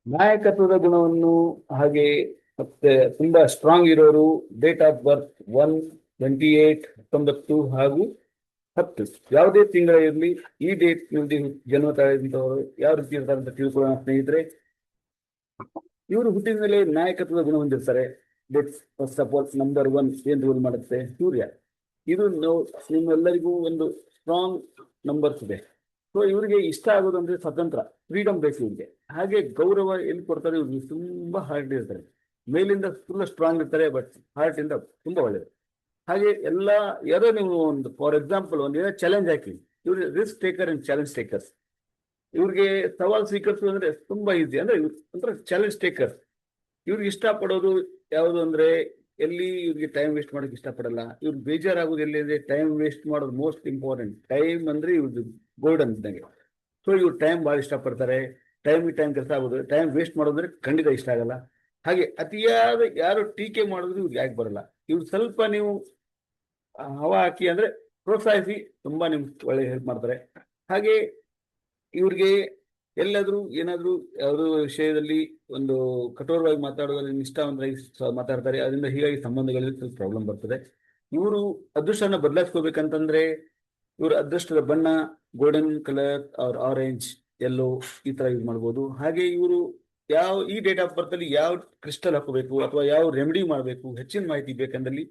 ನಾಯಕತ್ವದ ಗುಣವನ್ನು ಹಾಗೆ ಮತ್ತೆ ತುಂಬಾ ಸ್ಟ್ರಾಂಗ್ ಇರೋರು ಡೇಟ್ ಆಫ್ ಬರ್ತ್ 1/28 19 ಹಾಗೂ 10 ಯಾವುದೇ ತಿಂಗಳ ಇರಲಿ ಈ ಡೇಟ್ ನಲ್ಲಿ ಜನ್ಮ ತಾಳಿದಂತವರು ಯಾವ ರೀತಿ ಇರ್ತಾರೆ ಅಂತ ತಿಳ್ಕೊಳ್ಳೋಣ ಸ್ನೇಹಿತರೆ. ಇವರು ಹುಟ್ಟಿದ ಮೇಲೆ ನಾಯಕತ್ವದ ಗುಣ ಹೊಂದಿರ್ತಾರೆ. ಫಸ್ಟ್ ಆಫ್ ಆಲ್ ನಂಬರ್ 1 ಏನ್ ರೂಲ್ ಮಾಡುತ್ತೆ? ಸೂರ್ಯ. ಇದು ನಿಮ್ಮೆಲ್ಲರಿಗೂ ಒಂದು ಸ್ಟ್ರಾಂಗ್ ನಂಬರ್ಸ್ ಇದೆ. ಸೊ ಇವರಿಗೆ ಇಷ್ಟ ಆಗೋದು ಅಂದ್ರೆ ಸ್ವತಂತ್ರ, ಫ್ರೀಡಮ್ ಬೇಕು ಇವ್ರಿಗೆ. ಹಾಗೆ ಗೌರವ ಎಲ್ಲಿ ಕೊಡ್ತಾರೆ? ಇವ್ರಿಗೆ ತುಂಬಾ ಹಾರ್ಟ್ ಇರ್ತಾರೆ, ಮೇಲಿಂದ ಫುಲ್ ಸ್ಟ್ರಾಂಗ್ ಇರ್ತಾರೆ, ಬಟ್ ಹಾರ್ಟ್ ಇಂದ ತುಂಬಾ ಒಳ್ಳೆಯದು. ಹಾಗೆ ಎಲ್ಲ ಯಾರೋ ನೀವು ಒಂದು ಫಾರ್ ಎಕ್ಸಾಂಪಲ್ ಒಂದು ಏನೋ ಚಾಲೆಂಜ್ ಹಾಕಿ, ಇವ್ರು risk taker and challenge takers. ಇವ್ರಿಗೆ ಸವಾಲ್ ಸ್ವೀಕರಿಸೋದು ಅಂದ್ರೆ ತುಂಬಾ ಈಸಿ. ಅಂದ್ರೆ ಒಂಥರ ಚಾಲೆಂಜ್ ಟೇಕರ್. ಇವ್ರಿಗೆ ಇಷ್ಟಪಡೋದು ಯಾವುದು ಅಂದ್ರೆ ಎಲ್ಲಿ ಇವ್ರಿಗೆ ಟೈಮ್ ವೇಸ್ಟ್ ಮಾಡೋಕೆ ಇಷ್ಟಪಡಲ್ಲ. ಇವ್ರು ಬೇಜಾರಾಗೋದು ಎಲ್ಲಿ ಅಂದ್ರೆ ಟೈಮ್ ವೇಸ್ಟ್ ಮಾಡೋದು ಮೋಸ್ಟ್ ಇಂಪಾರ್ಟೆಂಟ್. ಟೈಮ್ ಅಂದ್ರೆ ಇವ್ರದ್ದು ಗೋಲ್ಡನ್ ಇದ್ದಂಗೆ. ಸೊ ಇವ್ರು ಟೈಮ್ ಭಾಳ ಇಷ್ಟಪಡ್ತಾರೆ. ಟೈಮ್ ಕೆಲಸ ಆಗೋದು, ಟೈಮ್ ವೇಸ್ಟ್ ಮಾಡೋದ್ರೆ ಖಂಡಿತ ಇಷ್ಟ ಆಗಲ್ಲ. ಹಾಗೆ ಅತಿಯಾದ ಯಾರು ಟೀಕೆ ಮಾಡಿದ್ರು ಇವ್ರಿಗೆ ಯಾಕೆ ಬರಲ್ಲ. ಇವ್ರು ಸ್ವಲ್ಪ ನೀವು ಹವಾ ಹಾಕಿ ಅಂದ್ರೆ ಪ್ರೋತ್ಸಾಹಿಸಿ ತುಂಬಾ ನಿಮ್ಗೆ ಒಳ್ಳೆ ಹೆಲ್ಪ್ ಮಾಡ್ತಾರೆ. ಹಾಗೆ ಇವ್ರಿಗೆ ಎಲ್ಲಾದ್ರೂ ಏನಾದ್ರೂ ಯಾವುದೋ ವಿಷಯದಲ್ಲಿ ಒಂದು ಕಠೋರವಾಗಿ ಮಾತಾಡೋದ್ರಲ್ಲಿ ನಿಷ್ಠಾವಂತರಾಗಿ ಮಾತಾಡ್ತಾರೆ. ಅದರಿಂದ ಹೀಗಾಗಿ ಸಂಬಂಧಗಳಲ್ಲಿ ಸ್ವಲ್ಪ ಪ್ರಾಬ್ಲಮ್ ಬರ್ತದೆ. ಇವರು ಅದೃಷ್ಟನ ಬದಲಾಯಿಸ್ಕೋಬೇಕಂತಂದ್ರೆ ಇವ್ರ ಅದೃಷ್ಟದ ಬಣ್ಣ golden colour R orange, yellow ಈ ತರ ಯೂಸ್ ಮಾಡ್ಬೋದು. ಹಾಗೆ ಇವರು ಯಾವ ಈ ಡೇಟ್ ಆಫ್ ಬರ್ತ್ ಅಲ್ಲಿ ಯಾವ ಕ್ರಿಸ್ಟಲ್ ಹಾಕೋಬೇಕು ಅಥವಾ ಯಾವ ರೆಮಿಡಿ ಮಾಡಬೇಕು, ಹೆಚ್ಚಿನ ಮಾಹಿತಿ ಬೇಕಂದಲ್ಲಿ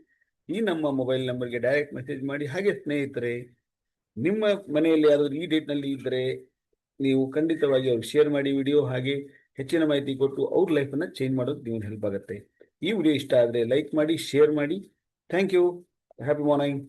ಈ ನಮ್ಮ ಮೊಬೈಲ್ ನಂಬರ್ಗೆ ಡೈರೆಕ್ಟ್ ಮೆಸೇಜ್ ಮಾಡಿ. ಹಾಗೆ ಸ್ನೇಹಿತರೆ, ನಿಮ್ಮ ಮನೆಯಲ್ಲಿ ಯಾರಾದ್ರೂ ಈ ಡೇಟ್ ನಲ್ಲಿ ಇದ್ದರೆ ನೀವು ಖಂಡಿತವಾಗಿ ಅವ್ರಿಗೆ ಶೇರ್ ಮಾಡಿ ವಿಡಿಯೋ. ಹಾಗೆ ಹೆಚ್ಚಿನ ಮಾಹಿತಿ ಕೊಟ್ಟು ಅವ್ರ ಲೈಫನ್ನು ಚೇಂಜ್ ಮಾಡೋದು ನೀವು ಹೆಲ್ಪ್ ಆಗುತ್ತೆ. ಈ ವಿಡಿಯೋ ಇಷ್ಟ ಆದರೆ ಲೈಕ್ ಮಾಡಿ, ಶೇರ್ ಮಾಡಿ. Thank you. Happy morning.